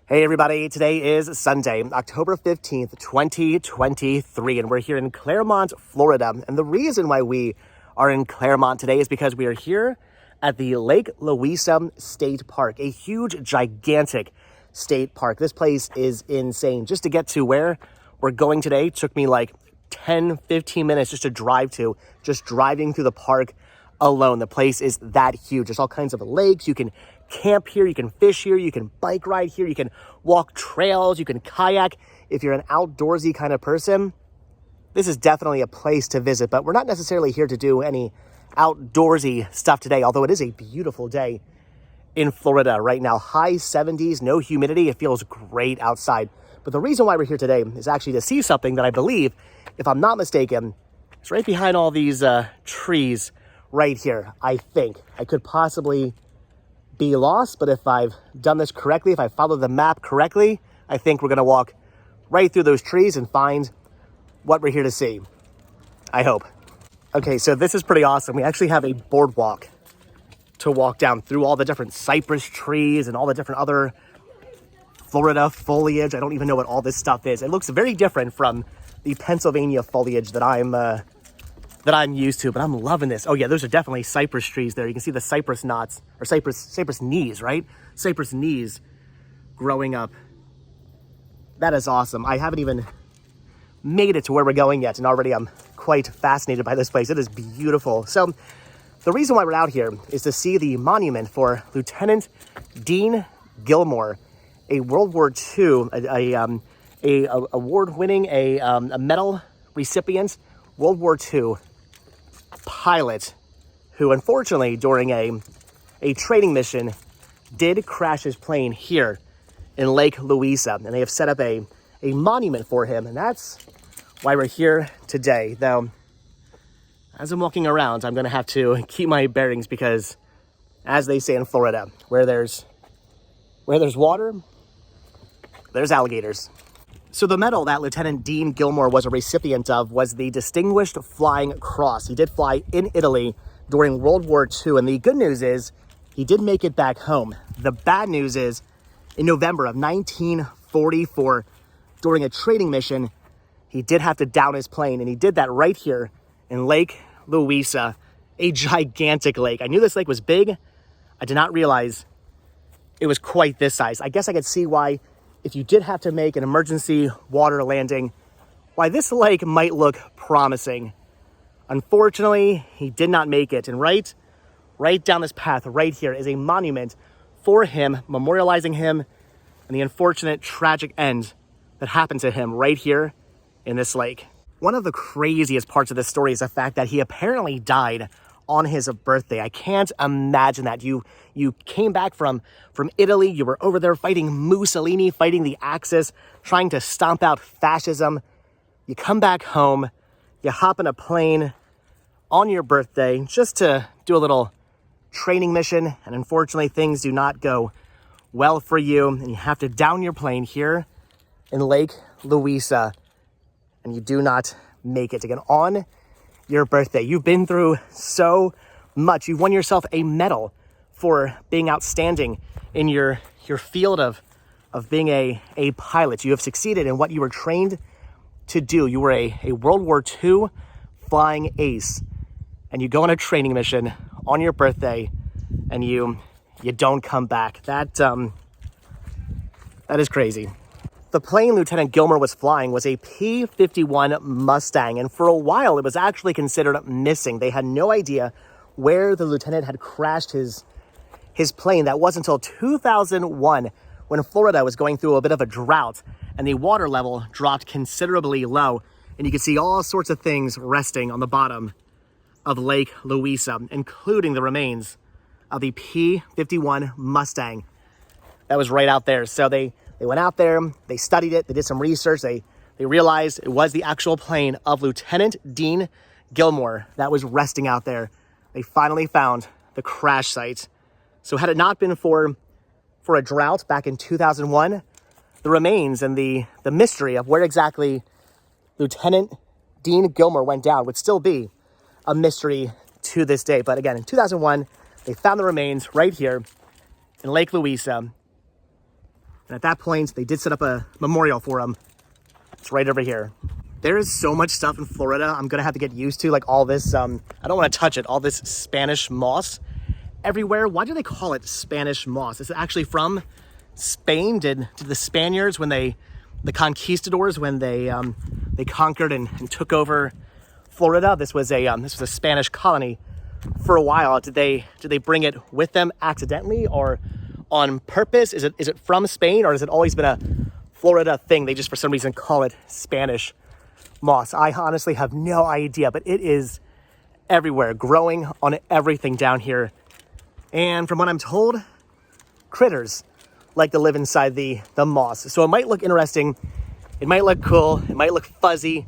Hey everybody, today is Sunday, October 15th, 2023, and we're here in Clermont, Florida. And the reason why we are in Clermont today is because we are here at the Lake Louisa State Park, a huge, gigantic state park. This place is insane. Just to get to where we're going today took me like 10, 15 minutes just to drive to, just driving through the park alone. The place is that huge. There's all kinds of lakes. You can camp here, you can fish here, you can bike ride here, you can walk trails, you can kayak. If you're an outdoorsy kind of person, this is definitely a place to visit, but we're not necessarily here to do any outdoorsy stuff today, although it is a beautiful day in Florida right now. High 70s, no humidity. It feels great outside. But the reason why we're here today is actually to see something that I believe, if I'm not mistaken, is right behind all these trees right here. I think I could possibly be lost, but if I've done this correctly, if I follow the map correctly, I think we're going to walk right through those trees and find what we're here to see. I hope. Okay, so this is pretty awesome. We actually have a boardwalk to walk down through all the different cypress trees and all the different other Florida foliage. I don't even know what all this stuff is. It looks very different from the Pennsylvania foliage that I'm used to, but I'm loving this. Oh yeah, those are definitely cypress trees there. You can see the cypress knots, or cypress knees, right? Cypress knees growing up. That is awesome. I haven't even made it to where we're going yet, and already I'm quite fascinated by this place. It is beautiful. So the reason why we're out here is to see the monument for Lieutenant Dean Gilmore, a World War II, a award-winning, a medal recipient, World War II pilot who unfortunately during a training mission did crash his plane here in Lake Louisa, and they have set up a monument for him, and that's why we're here today. Now, as I'm walking around, I'm going to have to keep my bearings because, as they say in Florida, where there's water, there's alligators. So the medal that Lieutenant Dean Gilmore was a recipient of was the Distinguished Flying Cross. He did fly in Italy during World War II, and the good news is he did make it back home. The bad news is in November of 1944, during a training mission, he did have to down his plane, and he did that right here in Lake Louisa, a gigantic lake. I knew this lake was big. I did not realize it was quite this size. I guess I could see why, if you did have to make an emergency water landing, why this lake might look promising. Unfortunately, he did not make it. And right down this path right here is a monument for him, memorializing him and the unfortunate tragic end that happened to him right here in this lake. One of the craziest parts of this story is the fact that he apparently died on his birthday. I can't imagine that. You came back from Italy. You were over there fighting Mussolini, fighting the Axis, trying to stomp out fascism. You come back home, you hop in a plane on your birthday just to do a little training mission, and unfortunately things do not go well for you, and you have to down your plane here in Lake Louisa, and you do not make it again on your birthday. You've been through so much. You've won yourself a medal for being outstanding in your field of being a pilot. You have succeeded in what you were trained to do. You were a World War II flying ace, and you go on a training mission on your birthday, and you don't come back. That is crazy. The plane Lieutenant Gilmore was flying was a P-51 Mustang, and for a while it was actually considered missing. They had no idea where the lieutenant had crashed his plane. That wasn't until 2001 when Florida was going through a bit of a drought and the water level dropped considerably low, and you could see all sorts of things resting on the bottom of Lake Louisa, including the remains of the P-51 Mustang that was right out there. So they went out there, they studied it, they did some research, they realized it was the actual plane of Lieutenant Dean Gilmore that was resting out there. They finally found the crash site. So had it not been for a drought back in 2001, the remains and the mystery of where exactly Lieutenant Dean Gilmore went down would still be a mystery to this day. But again, in 2001, they found the remains right here in Lake Louisa. And at that point, they did set up a memorial for him. It's right over here. There is so much stuff in Florida I'm gonna have to get used to, like all this, I don't wanna touch it, all this Spanish moss everywhere. Why do they call it Spanish moss? Is it actually from Spain? Did the Spaniards, when the conquistadors, when they conquered and took over Florida, this was a Spanish colony for a while. Did they bring it with them accidentally or on purpose? Is it from Spain, or has it always been a Florida thing? They just for some reason call it Spanish moss. I honestly have no idea, but it is everywhere, growing on everything down here. And from what I'm told, critters like to live inside the moss. So it might look interesting, it might look cool, it might look fuzzy,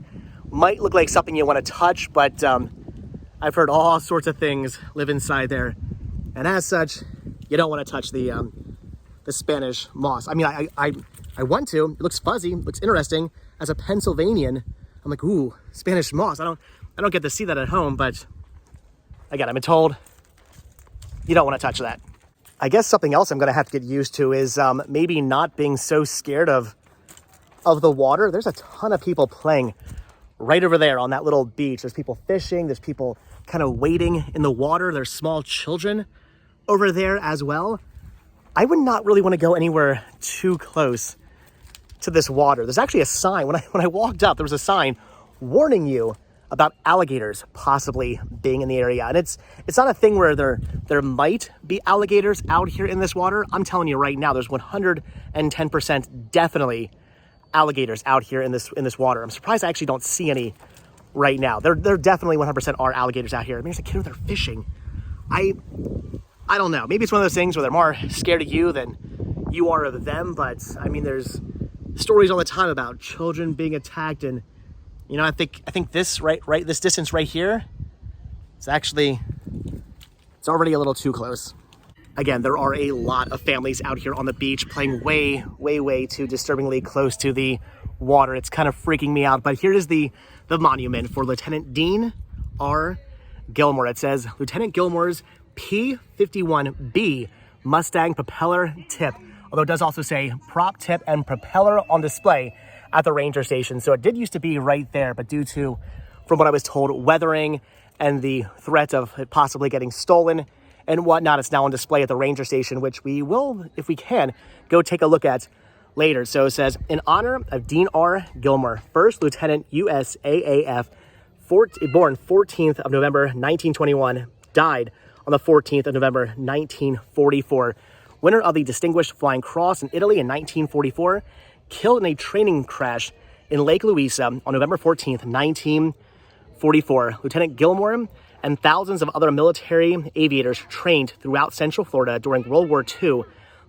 might look like something you want to touch, but I've heard all sorts of things live inside there. And as such, you don't want to touch the Spanish moss. I mean, I want to. It looks fuzzy, it looks interesting. As a Pennsylvanian, I'm like, ooh, Spanish moss. I don't get to see that at home, but again, I've been told you don't want to touch that. I guess something else I'm going to have to get used to is maybe not being so scared of the water. There's a ton of people playing right over there on that little beach. There's people fishing. There's people kind of wading in the water. There's small children over there as well. I would not really want to go anywhere too close to this water. There's actually a sign. When I walked up, there was a sign warning you about alligators possibly being in the area. And it's not a thing where there might be alligators out here in this water. I'm telling you right now, there's 110% definitely alligators out here in this water. I'm surprised I actually don't see any right now. There definitely 100% are alligators out here. I mean, there's a kid over there fishing. I don't know. Maybe it's one of those things where they're more scared of you than you are of them. But I mean, there's stories all the time about children being attacked, and you know, I think this this distance right here, it's already a little too close. Again, there are a lot of families out here on the beach playing way, way, way too disturbingly close to the water. It's kind of freaking me out. But here is the monument for Lieutenant Dean R. Gilmore. It says Lieutenant Gilmore's P-51 Mustang propeller tip, although it does also say prop tip and propeller on display at the ranger station. So it did used to be right there, but due to, from what I was told, weathering and the threat of it possibly getting stolen and whatnot, it's now on display at the ranger station, which we will, if we can, go take a look at later. So it says, in honor of Dean R. Gilmore, 1st Lieutenant USAAF, born 14th of November 1921, died on the 14th of November 1944. Winner of the Distinguished Flying Cross in Italy in 1944, killed in a training crash in Lake Louisa on November 14th, 1944. Lieutenant Gilmore and thousands of other military aviators trained throughout Central Florida during World War II.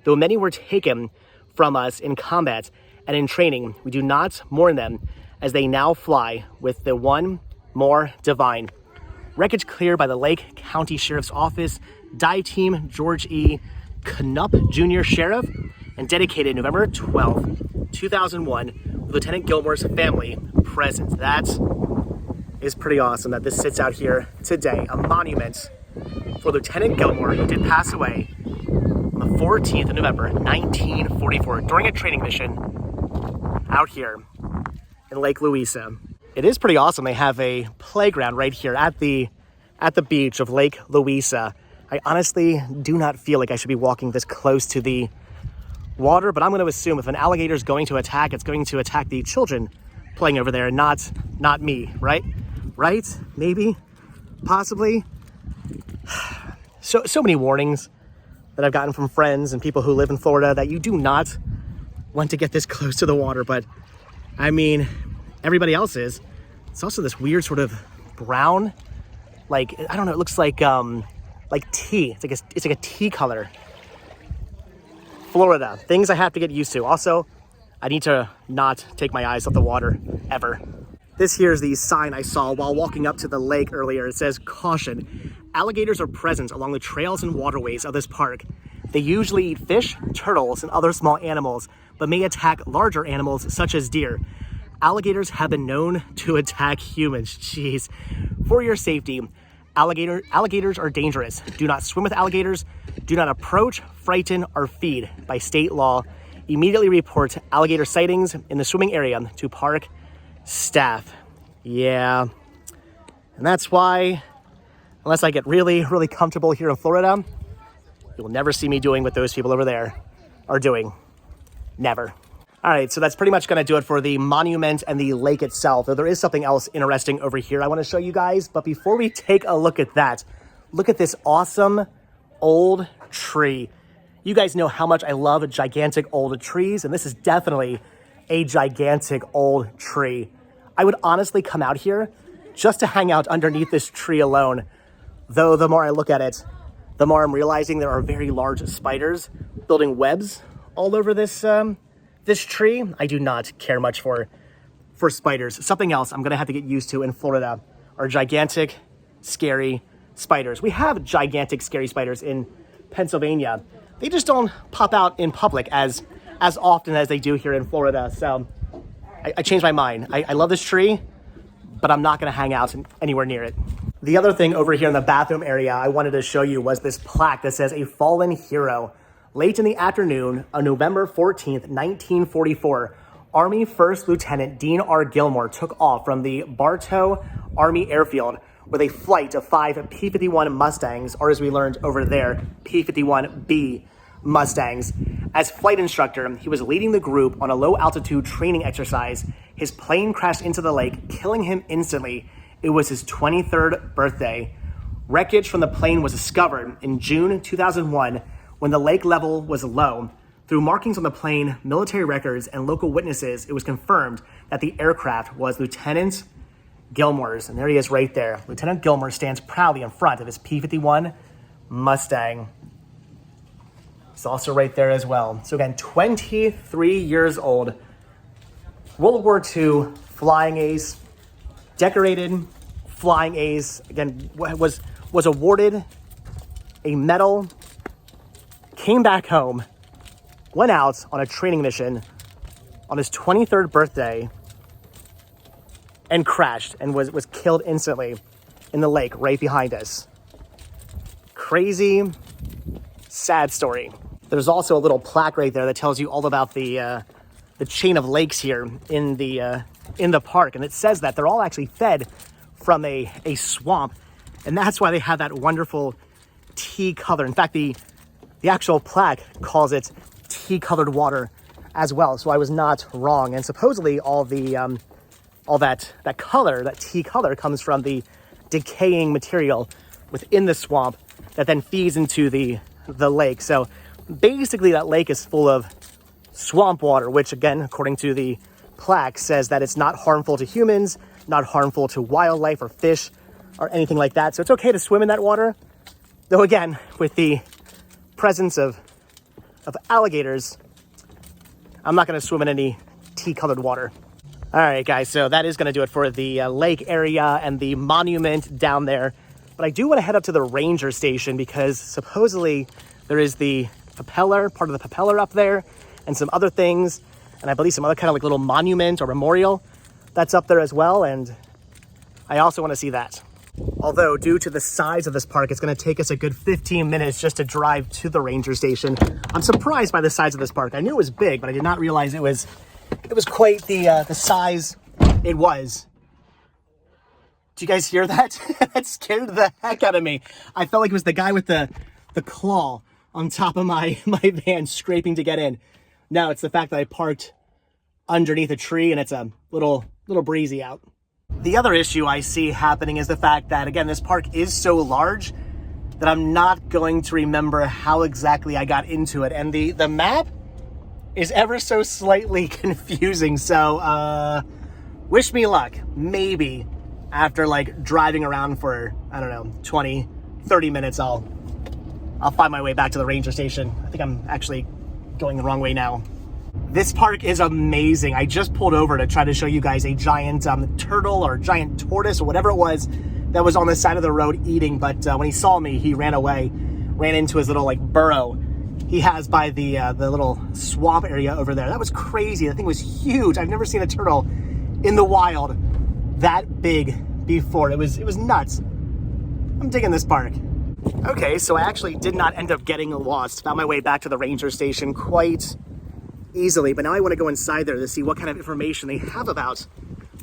Though many were taken from us in combat and in training, we do not mourn them as they now fly with the one more divine. Wreckage cleared by the Lake County Sheriff's Office, Dive Team George E. Knupp Jr. Sheriff, and dedicated November 12, 2001, with Lieutenant Gilmore's family present. That is pretty awesome that this sits out here today, a monument for Lieutenant Gilmore, who did pass away on the 14th of November, 1944, during a training mission out here in Lake Louisa. It is pretty awesome. They have a playground right here at the beach of Lake Louisa. I honestly do not feel like I should be walking this close to the water, but I'm going to assume if an alligator is going to attack, it's going to attack the children playing over there, not me, right? Right? Maybe? Possibly? So many warnings that I've gotten from friends and people who live in Florida that you do not want to get this close to the water, but I mean, everybody else is. It's also this weird sort of brown, like, I don't know, it looks like tea. It's like a tea color. Florida, things I have to get used to. Also, I need to not take my eyes off the water ever. This here is the sign I saw while walking up to the lake earlier. It says, caution, alligators are present along the trails and waterways of this park. They usually eat fish, turtles, and other small animals, but may attack larger animals such as deer. Alligators have been known to attack humans. Jeez. For your safety, alligators are dangerous. Do not swim with alligators. Do not approach, frighten, or feed. By state law, Immediately report alligator sightings in the swimming area to park staff. Yeah. And that's why, unless I get really, really comfortable here in Florida, you'll never see me doing what those people over there are doing. Never. All right, so that's pretty much gonna do it for the monument and the lake itself. Though there is something else interesting over here I wanna show you guys. But before we take a look at that, look at this awesome old tree. You guys know how much I love gigantic old trees, and this is definitely a gigantic old tree. I would honestly come out here just to hang out underneath this tree alone. Though the more I look at it, the more I'm realizing there are very large spiders building webs all over this this tree. I do not care much for spiders. Something else I'm gonna have to get used to in Florida are gigantic, scary spiders. We have gigantic, scary spiders in Pennsylvania. They just don't pop out in public as often as they do here in Florida. So I changed my mind. I love this tree, but I'm not gonna hang out anywhere near it. The other thing over here in the bathroom area I wanted to show you was this plaque that says, "A fallen hero." Late in the afternoon on November 14th, 1944, Army First Lieutenant Dean R. Gilmore took off from the Bartow Army Airfield with a flight of 5 P-51 Mustangs, or as we learned over there, P-51B Mustangs. As flight instructor, he was leading the group on a low-altitude training exercise. His plane crashed into the lake, killing him instantly. It was his 23rd birthday. Wreckage from the plane was discovered in June 2001 when the lake level was low. Through markings on the plane, military records, and local witnesses, it was confirmed that the aircraft was Lieutenant Gilmore's. And there he is right there. Lieutenant Gilmore stands proudly in front of his P-51 Mustang. He's also right there as well. So again, 23 years old. World War II flying ace, decorated flying ace. Again, was awarded a medal, came back home, went out on a training mission on his 23rd birthday and crashed and was killed instantly in the lake right behind us. Crazy, sad story. There's also a little plaque right there that tells you all about the chain of lakes here in the park, and it says that they're all actually fed from a swamp, and that's why they have that wonderful tea color. In fact, the actual plaque calls it tea-colored water as well, so I was not wrong. And supposedly all that color, that tea color, comes from the decaying material within the swamp that then feeds into the lake. So basically that lake is full of swamp water, which again, according to the plaque, says that it's not harmful to humans, not harmful to wildlife or fish or anything like that. So it's okay to swim in that water. Though again, with the presence of alligators, I'm not gonna swim in any tea-colored water. All right, guys, so that is gonna do it for the lake area and the monument down there. But I do wanna head up to the ranger station because supposedly there is the propeller, part of the propeller up there, and some other things, and I believe some other kind of like little monument or memorial that's up there as well, and I also wanna see that. Although due to the size of this park, it's gonna take us a good 15 minutes just to drive to the ranger station. I'm surprised by the size of this park. I knew it was big, but I did not realize it was quite the size it was. Did you guys hear that? That scared the heck out of me. I felt like it was the guy with the claw on top of my van scraping to get in. No, it's the fact that I parked underneath a tree and it's a little breezy out. The other issue I see happening is the fact that, again, this park is so large that I'm not going to remember how exactly I got into it. And the map is ever so slightly confusing. So wish me luck. Maybe after like driving around for, I don't know, 20, 30 minutes, I'll find my way back to the ranger station. I think I'm actually going the wrong way now. This park is amazing. I just pulled over to try to show you guys a giant turtle or giant tortoise or whatever it was that was on the side of the road eating. But when he saw me, he ran away, ran into his little like burrow he has by the little swamp area over there. That was crazy. The thing was huge. I've never seen a turtle in the wild that big before. It was nuts. I'm digging this park. Okay, so I actually did not end up getting lost. Found my way back to the ranger station quite easily. But now I want to go inside there to see what kind of information they have about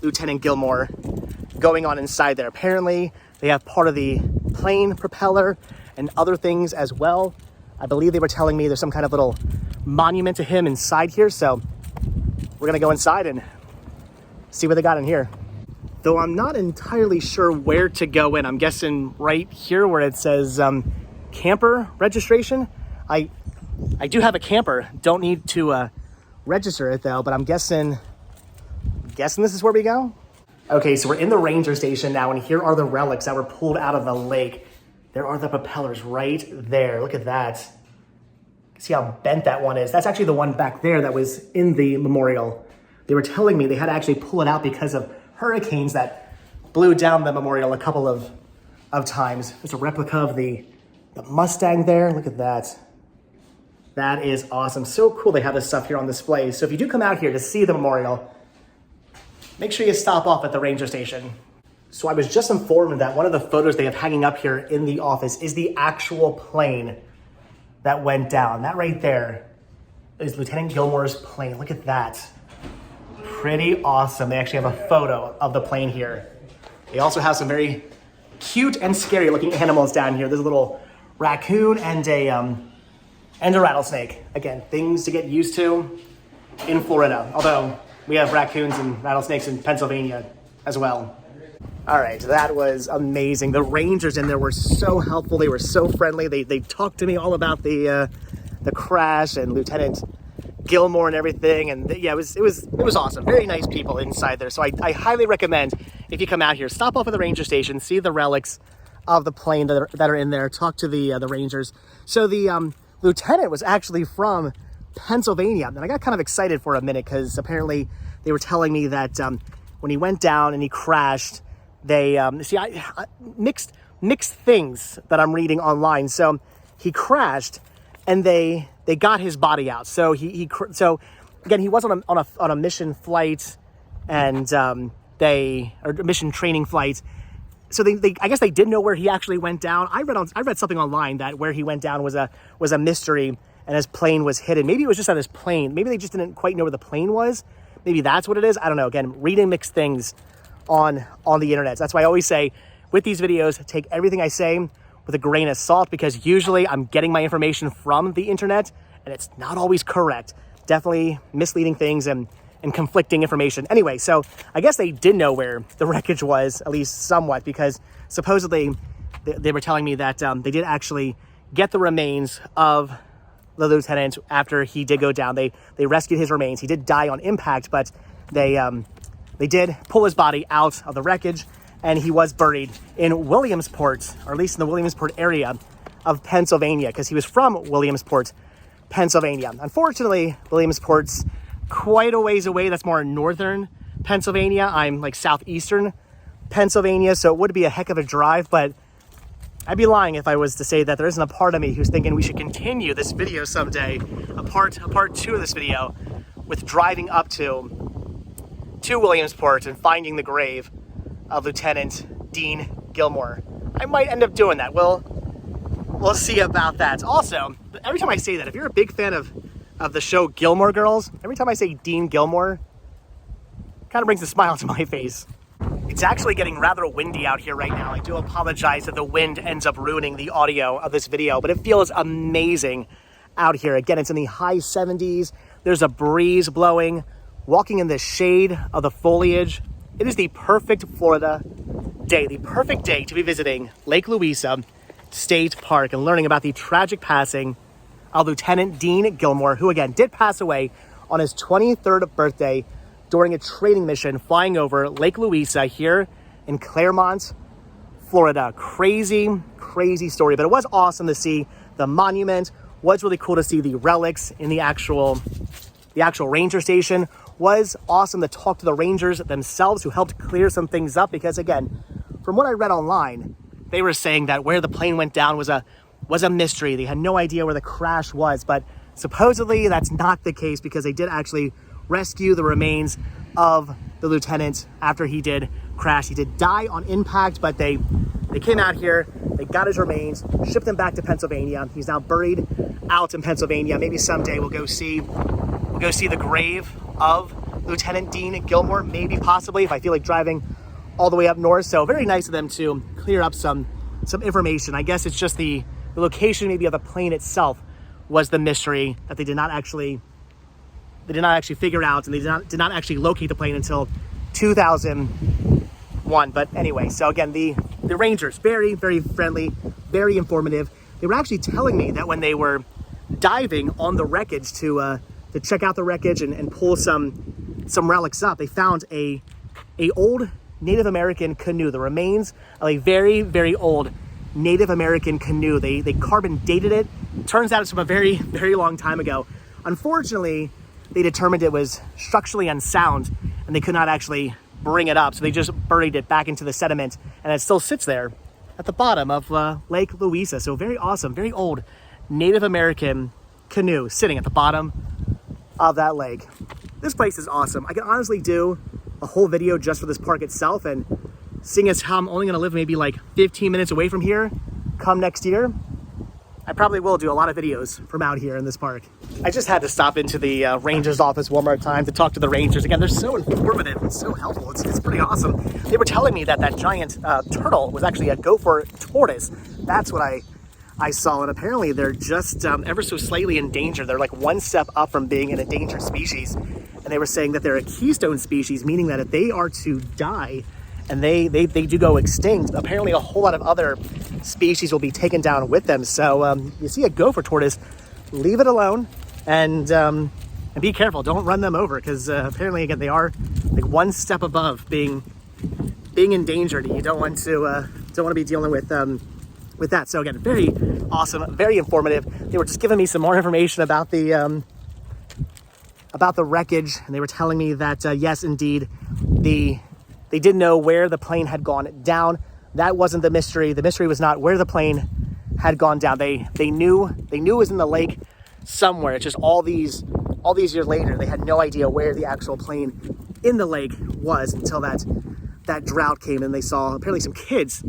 Lieutenant Gilmore going on inside there. Apparently, they have part of the plane propeller and other things as well. I believe they were telling me there's some kind of little monument to him inside here. So we're gonna go inside and see what they got in here. Though I'm not entirely sure where to go in. I'm guessing right here where it says camper registration. I do have a camper. Don't need to register it though, but I'm guessing this is where we go. Okay, so we're in the ranger station now, and here are the relics that were pulled out of the lake. There are the propellers right there. Look at that. See how bent that one is. That's actually the one back there that was in the memorial. They were telling me they had to actually pull it out because of hurricanes that blew down the memorial a couple of times. There's a replica of the Mustang there. Look at that. That is awesome. So cool they have this stuff here on display. So if you do come out here to see the memorial, make sure you stop off at the ranger station. So I was just informed that one of the photos they have hanging up here in the office is the actual plane that went down. That right there is Lieutenant Gilmore's plane. Look at that. Pretty awesome. They actually have a photo of the plane here. They also have some very cute and scary looking animals down here. There's a little raccoon and a rattlesnake. Again, things to get used to in Florida. Although we have raccoons and rattlesnakes in Pennsylvania as well. All right, that was amazing. The rangers in there were so helpful. They were so friendly. They talked to me all about the crash and Lieutenant Gilmore and everything. And yeah, it was awesome. Very nice people inside there. So I highly recommend if you come out here, stop off at the ranger station, see the relics of the plane that are in there, talk to the rangers. So the lieutenant was actually from Pennsylvania, and I got kind of excited for a minute because apparently they were telling me that when he went down and he crashed, they mixed things that I'm reading online. So he crashed, and they got his body out. So so again, he was on a mission flight, and mission training flight. So I guess they didn't know where he actually went down. I read something online that where he went down was a mystery, and his plane was hidden. Maybe it was just on his plane. Maybe they just didn't quite know where the plane was. Maybe that's what it is. I don't know. Again, reading mixed things on the internet. That's why I always say with these videos, take everything I say with a grain of salt, because usually I'm getting my information from the internet and it's not always correct. Definitely misleading things and conflicting information. Anyway, so I guess they did know where the wreckage was, at least somewhat, because supposedly they were telling me that they did actually get the remains of the lieutenant after he did go down. They rescued his remains. He did die on impact, but they did pull his body out of the wreckage, and he was buried in Williamsport, or at least in the Williamsport area of Pennsylvania, because he was from Williamsport, Pennsylvania. Unfortunately, Williamsport's quite a ways away. That's more northern Pennsylvania. I'm like southeastern Pennsylvania, so it would be a heck of a drive, but I'd be lying if I was to say that there isn't a part of me who's thinking we should continue this video someday, a part 2 of this video, with driving up to Williamsport and finding the grave of Lieutenant Dean Gilmore. I might end up doing that. We'll see about that. Also, every time I say that, if you're a big fan of the show Gilmore Girls, every time I say Dean Gilmore, kind of brings a smile to my face. It's actually getting rather windy out here right now. I do apologize that the wind ends up ruining the audio of this video, but it feels amazing out here. Again, it's in the high 70s. There's a breeze blowing. Walking in the shade of the foliage. It is the perfect Florida day, the perfect day to be visiting Lake Louisa State Park and learning about the tragic passing of Lieutenant Dean Gilmore, who again did pass away on his 23rd birthday during a training mission flying over Lake Louisa here in Clermont, Florida. Crazy, crazy story, but it was awesome to see the monument. Was really cool to see the relics in the actual ranger station. Was awesome to talk to the rangers themselves who helped clear some things up, because again, from what I read online, they were saying that where the plane went down was a mystery. They had no idea where the crash was, but supposedly that's not the case, because they did actually rescue the remains of the lieutenant after he did crash. He did die on impact, but they came out here, they got his remains, shipped him back to Pennsylvania. He's now buried out in Pennsylvania. Maybe someday we'll go see We'll go see the grave of Lieutenant Dean Gilmore, maybe, possibly, if I feel like driving all the way up north. So very nice of them to clear up some information. I guess it's just the location maybe of the plane itself was the mystery that they did not actually figure out, and they did not actually locate the plane until 2001. But anyway, so again, the Rangers, very, very friendly, very informative. They were actually telling me that when they were diving on the wreckage to check out the wreckage and pull some relics up, they found a old Native American canoe, the remains of a very, very old Native American canoe. They carbon dated it. Turns out it's from a very, very long time ago. Unfortunately, they determined it was structurally unsound and they could not actually bring it up. So they just buried it back into the sediment, and it still sits there at the bottom of Lake Louisa. So very awesome, very old Native American canoe sitting at the bottom of that lake. This place is awesome. I can honestly do a whole video just for this park itself, and seeing as how I'm only gonna live maybe like 15 minutes away from here come next year, I probably will do a lot of videos from out here in this park. I just had to stop into the ranger's office one more time to talk to the rangers. Again, they're so informative and so helpful. It's pretty awesome. They were telling me that giant turtle was actually a gopher tortoise. That's what I saw, and apparently they're just ever so slightly endangered. They're like one step up from being an endangered species. And they were saying that they're a keystone species, meaning that if they are to die and they do go extinct, apparently a whole lot of other species will be taken down with them. So you see a gopher tortoise, leave it alone and be careful. Don't run them over, because apparently, again, they are like one step above being endangered. And you don't want to be dealing with that. So again, very awesome, very informative. They were just giving me some more information about the wreckage, and they were telling me that yes, indeed, they did know where the plane had gone down. That wasn't the mystery. The mystery was not where the plane had gone down. They knew it was in the lake somewhere. It's just all these years later, they had no idea where the actual plane in the lake was until that drought came, and they saw apparently some kids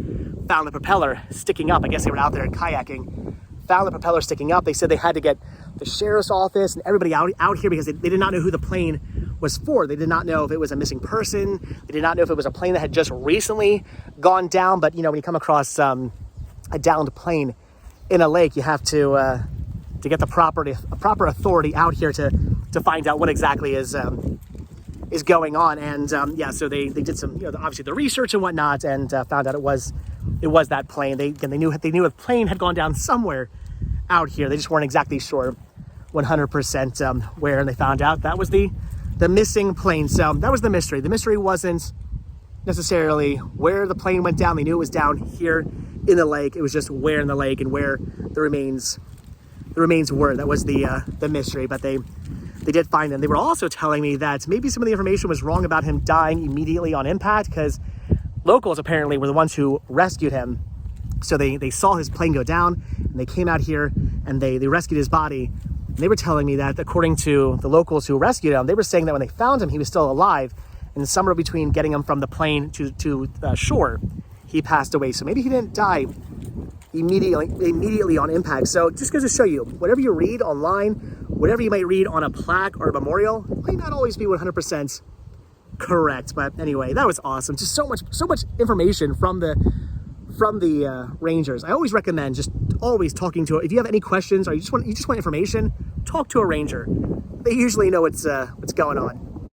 found the propeller sticking up. I guess they were out there kayaking, found the propeller sticking up. They said they had to get the sheriff's office and everybody out here because they did not know who the plane was for. They did not know if it was a missing person. They did not know if it was a plane that had just recently gone down. But, you know, when you come across a downed plane in a lake, you have to get the proper authority out here to find out what exactly is going on. And yeah, so they did some, you know, obviously the research and whatnot, and found out it was that plane. They knew a plane had gone down somewhere out here. They just weren't exactly sure 100% where, and they found out that was the missing plane. So that was the mystery. The mystery wasn't necessarily where the plane went down. They knew it was down here in the lake. It was just where in the lake and where the remains were. That was the mystery. But they did find them. They were also telling me that maybe some of the information was wrong about him dying immediately on impact, because locals apparently were the ones who rescued him. So they saw his plane go down, and they came out here and they rescued his body. And they were telling me that according to the locals who rescued him, they were saying that when they found him, he was still alive. And somewhere between getting him from the plane to shore, he passed away. So maybe he didn't die immediately on impact. So just goes to show you, whatever you read online, whatever you might read on a plaque or a memorial, might not always be 100% correct. But anyway, that was awesome. Just so much information from the Rangers. I always recommend just always talking to, if you have any questions or you just want information, talk to a Ranger. They usually know what's going on.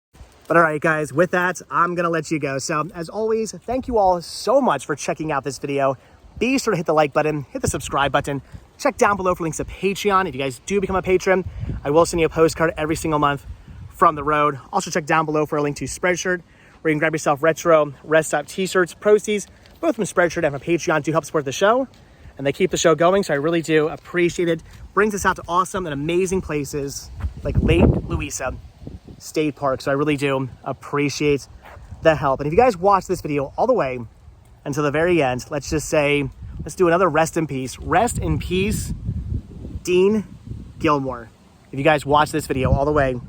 But all right, guys, with that, I'm gonna let you go. So as always, thank you all so much for checking out this video. Be sure to hit the like button, hit the subscribe button, check down below for links to Patreon. If you guys do become a patron, I will send you a postcard every single month from the road. Also check down below for a link to Spreadshirt, where you can grab yourself retro rest stop t-shirts. Proceeds both from Spreadshirt and from Patreon do help support the show, and they keep the show going, so I really do appreciate it. Brings us out to awesome and amazing places like Lake Louisa State Park, so I really do appreciate the help. And if you guys watch this video all the way until the very end, let's just say, let's do another rest in peace. Rest in peace, Dean Gilmore. If you guys watch this video all the way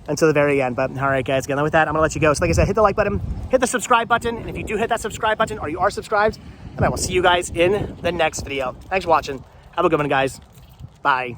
until the very end. But all right, guys, again, with that, I'm gonna let you go. So like I said, hit the like button, hit the subscribe button, and if you do hit that subscribe button or you are subscribed, then I will see you guys in the next video. Thanks for watching. Have a good one, guys. Bye.